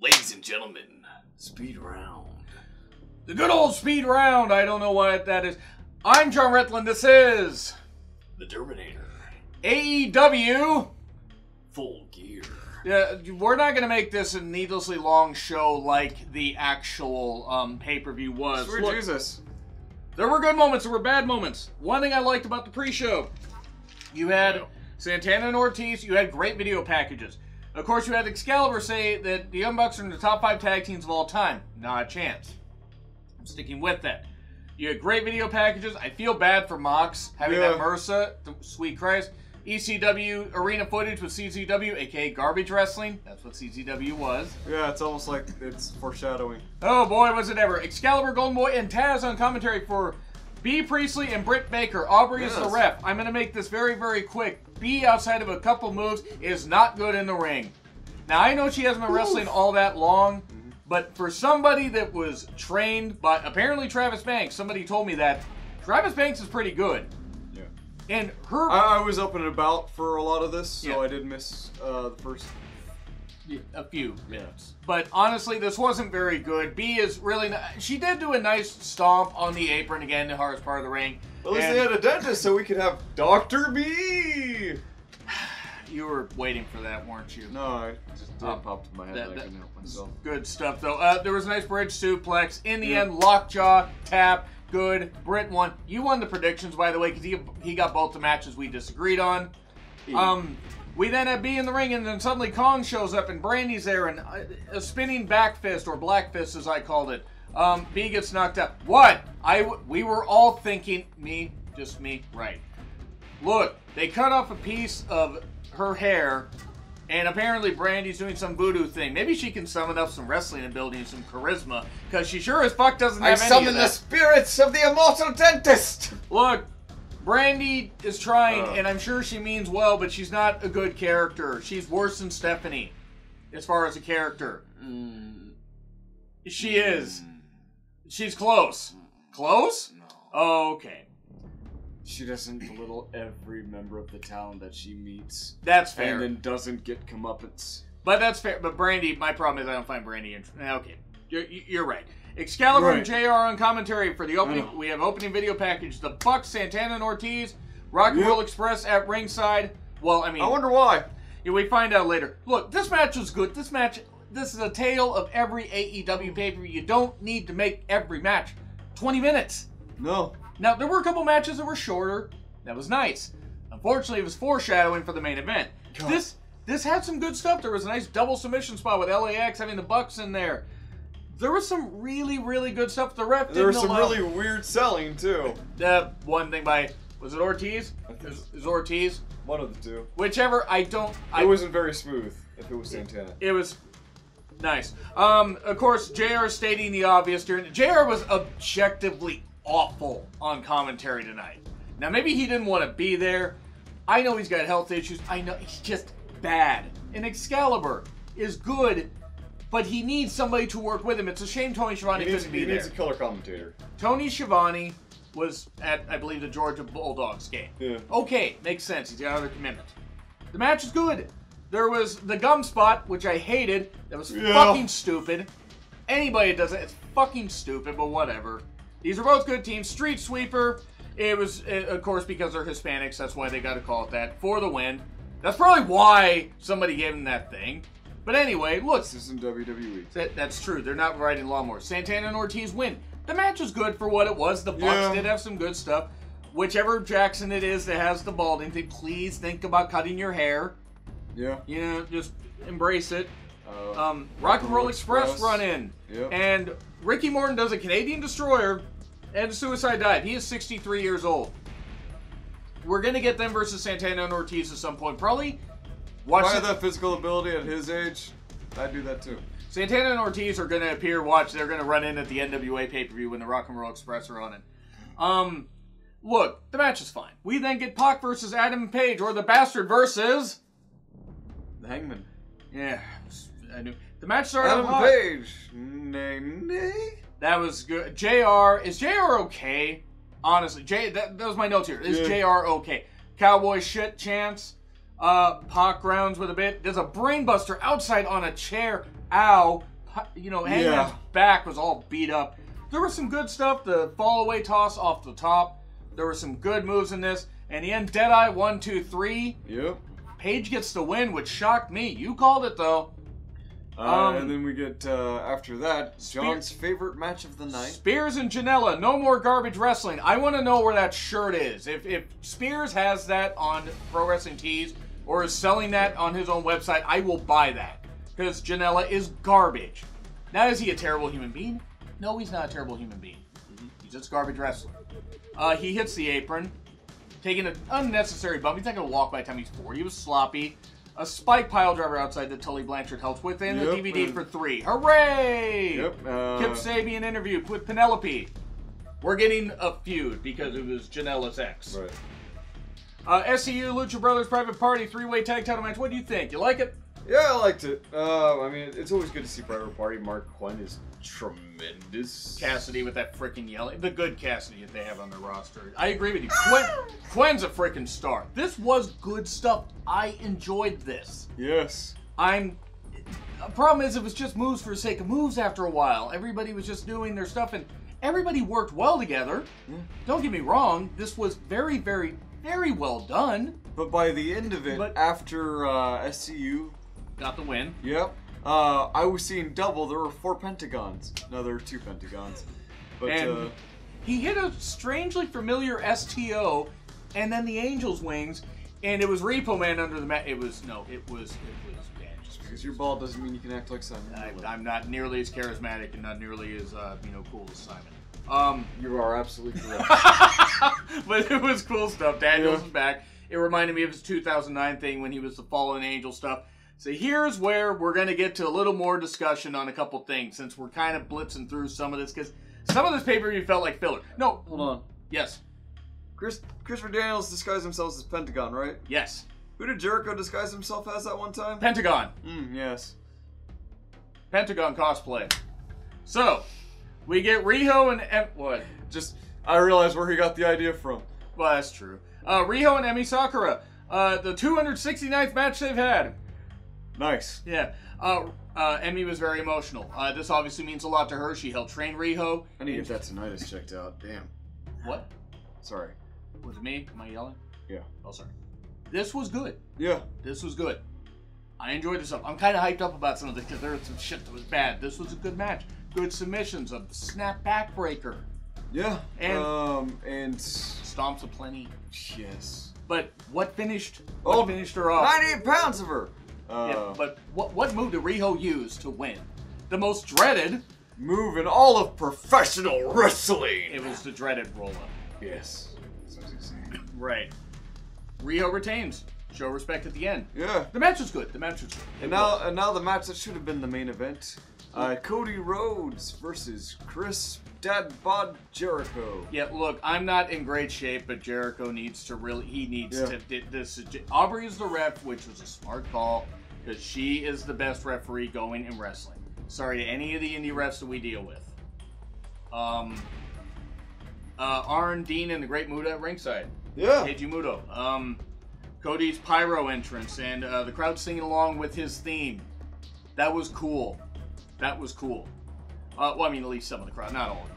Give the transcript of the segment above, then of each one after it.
Ladies and gentlemen, speed round. The good old speed round. I don't know what that is. I'm John Retland. This is The Terminator. AEW. Full gear. Yeah, we're not going to make this a needlessly long show like the actual pay-per-view was. Sweet Look, Jesus. there were good moments, there were bad moments. One thing I liked about the pre-show, you had Santana and Ortiz, you had great video packages. Of course, you had Excalibur say that the Young Bucks are in the top 5 tag teams of all time. Not a chance. I'm sticking with that. You had great video packages. I feel bad for Mox having that MRSA. Sweet Christ. ECW arena footage with CZW, aka Garbage Wrestling. That's what CZW was. Yeah, it's almost like it's foreshadowing. Oh boy, was it ever. Excalibur, Golden Boy, and Taz on commentary for B. Priestley and Britt Baker. Aubrey is the ref. I'm going to make this very, very quick. B, outside of a couple moves, is not good in the ring. Now, I know she hasn't been wrestling all that long, but for somebody that was trained by, apparently Travis Banks, somebody told me that, Travis Banks is pretty good. Yeah. And her... I was up and about for a lot of this, so Yeah. I did miss the first... a few minutes. But honestly, this wasn't very good. B is really... She did do a nice stomp on the apron again, the hardest part of the ring. At least they had a dentist so we could have Dr. B! You were waiting for that, weren't you? No, I just popped in my head and I couldn't help myself. Good stuff, though. There was a nice bridge suplex. In the end, lockjaw, tap, good. Britt won. You won the predictions, by the way, because he got both the matches we disagreed on. We then have B in the ring, and then suddenly Kong shows up, and Brandy's there, and a spinning back fist, or black fist as I called it. B gets knocked out. What? We were all thinking, just me, right. Look, they cut off a piece of her hair, and apparently Brandy's doing some voodoo thing. Maybe she can summon up some wrestling ability and some charisma, because she sure as fuck doesn't have any of that. I summon the spirits of the immortal dentist! Look, Brandy is trying, and I'm sure she means well, but she's not a good character. She's worse than Stephanie, as far as a character. She is. She's close. Close? No. Oh, okay. She doesn't belittle every member of the talent that she meets. That's fair. And then doesn't get comeuppance. But that's fair. But Brandy, my problem is I don't find Brandy interesting. Okay, you're right. Excalibur and JR on commentary for the opening. We have opening video package. The Bucks, Santana and Ortiz. Rock and Roll Express at ringside. Well, I mean... I wonder why. Yeah, we find out later. Look, this match was good. This is a tale of every AEW pay-per-view. You don't need to make every match 20 minutes. No. Now, there were a couple matches that were shorter. That was nice. Unfortunately, it was foreshadowing for the main event. God. This had some good stuff. There was a nice double submission spot with LAX having the Bucks in there. There was some really, really good stuff. The ref didn't There was some really weird selling, too. One thing by... Was it Ortiz? Is Ortiz? One of the two. Whichever, It wasn't very smooth, if it was Santana. It was... Nice. Of course, JR stating the obvious here. JR was objectively awful on commentary tonight. Now, maybe he didn't want to be there. I know he's got health issues. I know he's just bad. And Excalibur is good, but he needs somebody to work with him. It's a shame Tony Schiavone couldn't be there. He needs a color commentator. Tony Schiavone was at, I believe, the Georgia Bulldogs game. Yeah. Okay, makes sense. He's got other commitments. The match is good. There was the gum spot, which I hated. That was fucking stupid. Anybody that does it, it's fucking stupid, but whatever. These are both good teams. Street Sweeper, it was, of course, because they're Hispanics. That's why they got to call it that. For the win. That's probably why somebody gave them that thing. But anyway, look. This isn't WWE. That's true. They're not riding lawnmowers. Santana and Ortiz win. The match was good for what it was. The Bucks did have some good stuff. Whichever Jackson it is that has the balding thing, please think about cutting your hair. Yeah. You know, just embrace it. Rock and Roll Express run in. Yep. And Ricky Morton does a Canadian Destroyer and a suicide dive. He is 63 years old. We're going to get them versus Santana and Ortiz at some point. Probably. If I had that physical ability at his age, I'd do that too. Santana and Ortiz are going to appear. They're going to run in at the NWA pay-per-view when the Rock and Roll Express are on it. Look, the match is fine. We then get Pac versus Adam Page, or the Bastard versus... The Hangman. Yeah, I knew. The match started Adam hot. Page. Nay. That was good. JR, is JR okay? Honestly, that was my notes here. Is JR okay? Cowboy shit chance. Pac grounds with a bit. There's a brainbuster outside on a chair. Ow. Hangman's back was all beat up. There was some good stuff. The fall away toss off the top. There were some good moves in this. And the end, Deadeye, 1, 2, 3. Yep. Paige gets the win, which shocked me. You called it, though. And then we get, after that, John's favorite match of the night. Spears and Janela, no more garbage wrestling. I want to know where that shirt is. If Spears has that on Pro Wrestling Tees or is selling that on his own website, I will buy that. Because Janela is garbage. Now, is he a terrible human being? No, he's not a terrible human being. He's just garbage wrestler. He hits the apron, taking an unnecessary bump. He's not going to walk by the time he's 4. He was sloppy. A spike pile driver outside that Tully Blanchard helps with, and the DVD for 3. Hooray! Yep. Kip Sabian interview with Penelope. We're getting a feud because it was Janela's ex. Right. SCU Lucha Brothers Private Party 3-way tag title match. What do you think? You like it? Yeah, I liked it. I mean, it's always good to see Private Party. Mark Quinn is tremendous. Cassidy with that freaking yelling. The good Cassidy that they have on their roster. I agree with you. Quinn's a freaking star. This was good stuff. I enjoyed this. Yes. Problem is, it was just moves for the sake of moves after a while. Everybody was just doing their stuff, and everybody worked well together. Don't get me wrong. This was very, very, very well done. But by the end of it, after SCU got the win. Yep. I was seeing double. There were 4 pentagons. No, there were 2 pentagons. But and he hit a strangely familiar STO, and then the Angel's Wings, and it was Repo Man under the mat. It was bad. Just because you're bald doesn't mean you can act like Simon. I'm not nearly as charismatic and not nearly as cool as Simon. You are absolutely correct. But it was cool stuff. Daniels is back. It reminded me of his 2009 thing when he was the Fallen Angel stuff. So here's where we're going to get to a little more discussion on a couple things, since we're kind of blitzing through some of this, because some of this pay-per-view felt like filler. No. Hold on. Yes. Christopher Daniels disguised himself as Pentagon, right? Yes. Who did Jericho disguise himself as that one time? Pentagon. Yes. Pentagon cosplay. So, we get Riho and... what? I realized where he got the idea from. Well, that's true. Riho and Emi Sakura. The 269th match they've had. Nice. Yeah. Emi was very emotional. This obviously means a lot to her. She helped train Riho. I need to get that tinnitus checked out. Damn. What? Sorry. Was it me? Am I yelling? Yeah. Oh, sorry. This was good. Yeah. This was good. I enjoyed this stuff. I'm kind of hyped up about some of this because there was some shit that was bad. This was a good match. Good submissions. A snap backbreaker. Yeah. And stomps aplenty. Yes. But what finished her off? 98 pounds of her. Yeah, but what move did Riho use to win? The most dreaded move in all of professional wrestling. It was the dreaded roll-up. Yes. That's what I was saying. Right. Riho retains. Show respect at the end. Yeah. The match was good. And now the match that should have been the main event. Cody Rhodes versus Chris Dad Bod Jericho. Yeah, look, I'm not in great shape, but Jericho needs to Aubrey is the ref, which was a smart call, because she is the best referee going in wrestling. Sorry to any of the indie refs that we deal with. Arn, Dean, and the Great Muda at ringside. Yeah. Keiji Muto. Cody's pyro entrance, and the crowd singing along with his theme. That was cool. Well, I mean, at least some of the crowd, not all of the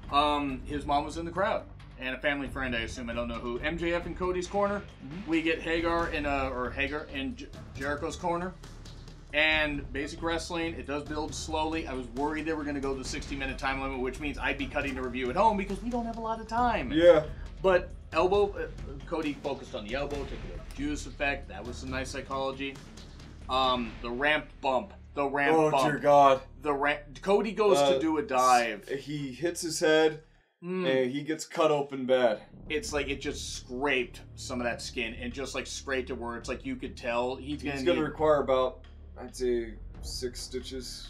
crowd. His mom was in the crowd, and a family friend, I assume. I don't know who. MJF in Cody's corner. We get Hagar in Jericho's corner. And basic wrestling, it does build slowly. I was worried they were going to go the 60-minute time limit, which means I'd be cutting the review at home because we don't have a lot of time. Yeah. But Cody focused on the elbow, took the juice effect. That was some nice psychology. The ramp bump. Oh, dear God. Cody goes to do a dive. He hits his head, and he gets cut open bad. It's like it just scraped some of that skin, and just like scraped it where it's like you could tell he's going to require about, I'd say, 6 stitches.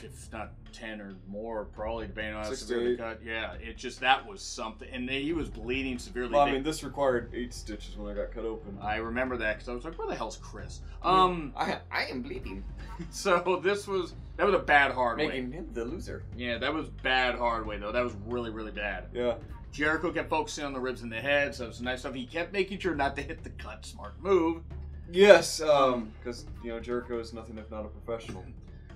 If not 10 or more, probably, depending on how 6 severe to the 8. cut. Yeah, that was something. And he was bleeding severely. Well, I mean, this required 8 stitches when I got cut open. I remember that because I was like, where the hell's Chris? I am bleeding. So that was a bad hard way. Making him the loser. Yeah, that was bad hard way, though. That was really, really bad. Yeah. Jericho kept focusing on the ribs and the head, so it was nice stuff. He kept making sure not to hit the cut. Smart move. Yes, because, Jericho is nothing if not a professional.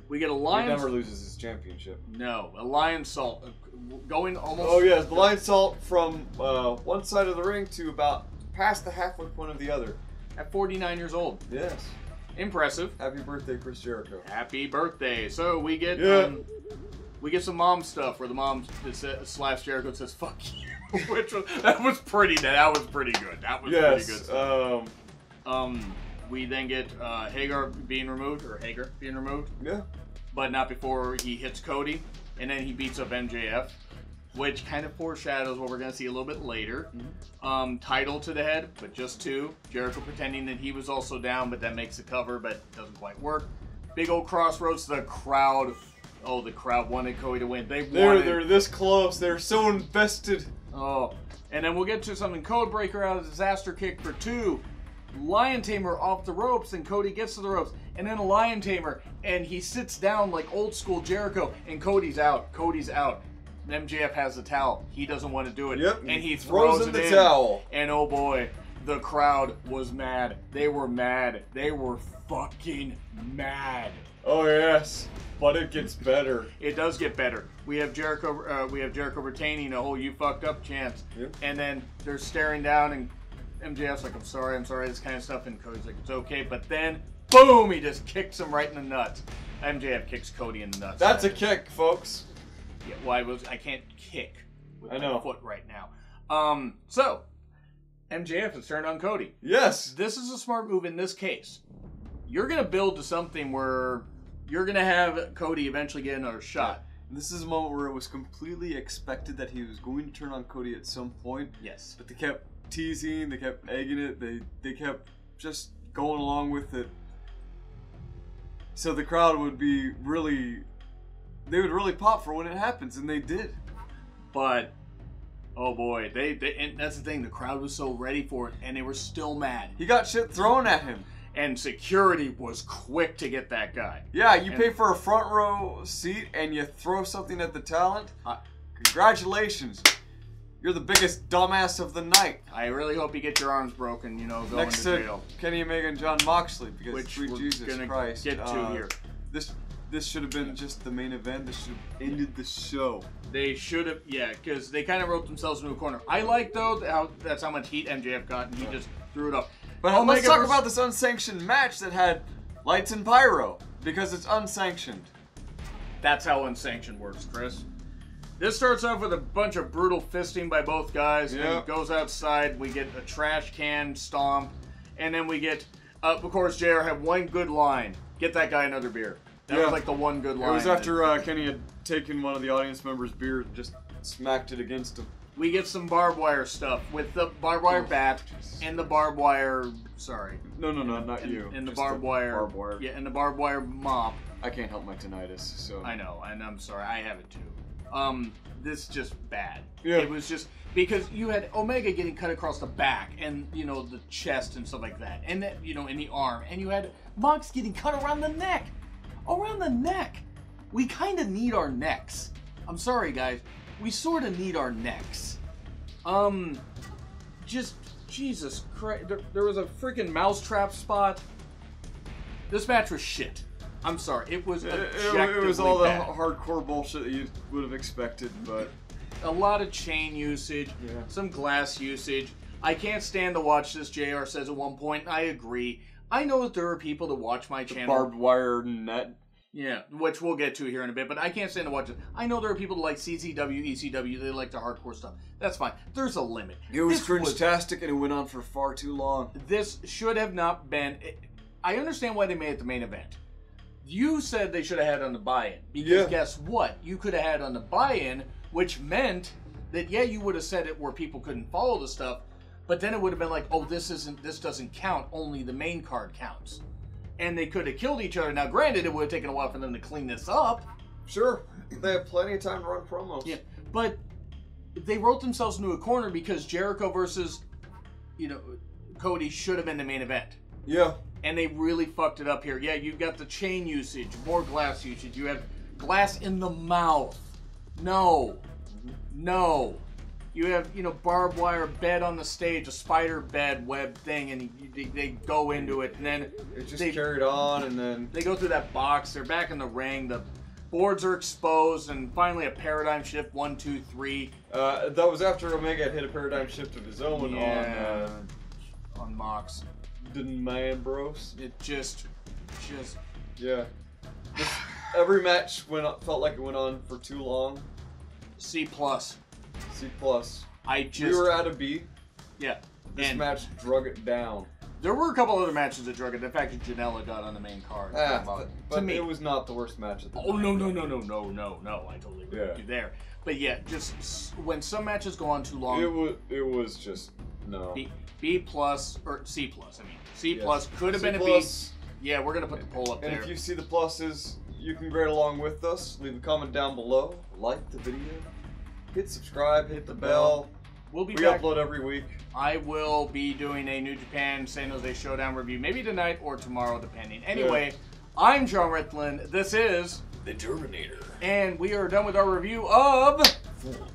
We get a He Lion... never loses his championship. No, a Lion Salt. Going almost... Oh, yes, the Lion Salt from one side of the ring to about past the halfway point of the other. At 49 years old. Yes. Impressive. Happy birthday, Chris Jericho. Happy birthday. So we get we get some mom stuff where the mom slaps Jericho and says "fuck you," that was pretty good. That was pretty good stuff. We then get Hagar being removed. Yeah. But not before he hits Cody, and then he beats up MJF, which kind of foreshadows what we're going to see a little bit later. Title to the head, but just 2. Jericho pretending that he was also down, but that makes the cover, but doesn't quite work. Big old crossroads. The crowd wanted Cody to win. They're this close. They're so invested. Oh, and then we'll get to something. Codebreaker out of disaster kick for 2. Lion Tamer off the ropes, and Cody gets to the ropes, and then a Lion Tamer, and he sits down like old school Jericho, and Cody's out. MJF has the towel. He doesn't want to do it. Yep. And he throws in the towel. And oh boy, the crowd was mad. They were mad. They were fucking mad. Oh yes, but it gets better. It does get better. We have Jericho retaining a whole "you fucked up" chance, and then they're staring down, and MJF's like, I'm sorry, this kind of stuff, and Cody's like, it's okay, but then, boom, he just kicks him right in the nuts. MJF kicks Cody in the nuts. That's a kick, folks. Yeah, well, I can't kick with my foot right now. So, MJF has turned on Cody. Yes. This is a smart move in this case. You're going to build to something where you're going to have Cody eventually get another shot. And this is a moment where it was completely expected that he was going to turn on Cody at some point. Yes. But they kept teasing, they kept egging it, they kept just going along with it. So the crowd would be really... They would really pop for when it happens, and they did. But, oh boy, and that's the thing, the crowd was so ready for it, and they were still mad. He got shit thrown at him. And security was quick to get that guy. Yeah, you pay for a front row seat, and you throw something at the talent. Congratulations. You're the biggest dumbass of the night. I really hope you get your arms broken, going Next to jail. Kenny Omega and John Moxley, because Which sweet we're Jesus gonna Christ. get to here. This should have been just the main event. This should have ended the show. They should have, because they kind of wrote themselves into a corner. I like, though, that's how much heat MJF got, and he just threw it up. But let's talk about this unsanctioned match that had lights and pyro, because it's unsanctioned. That's how unsanctioned works, Chris. This starts off with a bunch of brutal fisting by both guys, and it goes outside. We get a trash can stomp, and then we get, of course, JR had one good line. Get that guy another beer. That was like the one good line. It was after Kenny had taken one of the audience members' beer and just smacked it against him. We get some barbed wire stuff with the barbed wire bat and the barbed wire. Sorry. No, not you. And the just barbed wire. Barbed wire. Yeah, and the barbed wire mop. I can't help my tinnitus, so. I know, and I'm sorry, I have it too. This is just bad. Yeah. It was just because you had Omega getting cut across the back and the chest and stuff like that, and then in the arm, and you had Mox getting cut around the neck. Around the neck. We kind of need our necks. I'm sorry, guys. We sort of need our necks. Just Jesus Christ. There was a freaking mousetrap spot. This match was shit. I'm sorry. It was objectively It was all the bad. hardcore bullshit that you would have expected, but a lot of chain usage, some glass usage. I can't stand to watch this. JR says at one point, I agree. I know that there are people that watch my channel. Barbed wire net. Yeah, which we'll get to here in a bit, but I can't stand to watch it. I know there are people that like CCW, ECW, they like the hardcore stuff. That's fine. There's a limit. It was cringe-tastic, and it went on for far too long. This should have not been... I understand why they made it the main event. You said they should have had it on the buy-in. Because guess what? You could have had it on the buy-in, which meant that, you would have said it where people couldn't follow the stuff, but then it would have been like, oh, this doesn't count, only the main card counts. And they could have killed each other. Now, granted, it would have taken a while for them to clean this up. Sure. They have plenty of time to run promos. Yeah, but they wrote themselves into a corner because Jericho versus, Cody should have been the main event. Yeah. And they really fucked it up here. Yeah, you've got the chain usage, more glass usage. You have glass in the mouth. No. You have, barbed wire bed on the stage, a spider bed web thing, and they go into it, and then it just carried on, and then they go through that box. They're back in the ring. The boards are exposed, and finally a paradigm shift. 1, 2, 3. That was after Omega had hit a paradigm shift of his own on Mox. The Man Bros. It just yeah. Every match felt like it went on for too long. C+. C+. We were at a B. Yeah. This match drug it down. There were a couple other matches that drug it. The fact that Janela got on the main card. But to me, it was not the worst match of the night. No. I totally agree with you there. But yeah, just when some matches go on too long. It was just, no. B plus, or C plus, I mean. C plus could have been a B. Yeah, we're going to put the poll up there. And if you see the pluses, you can grade along with us. Leave a comment down below. Like the video. Hit subscribe. Hit the bell. We back. Upload every week. I will be doing a New Japan San Jose Showdown review, maybe tonight or tomorrow, depending. Anyway, I'm John Rithlin. This is The Terminator. And we are done with our review of Full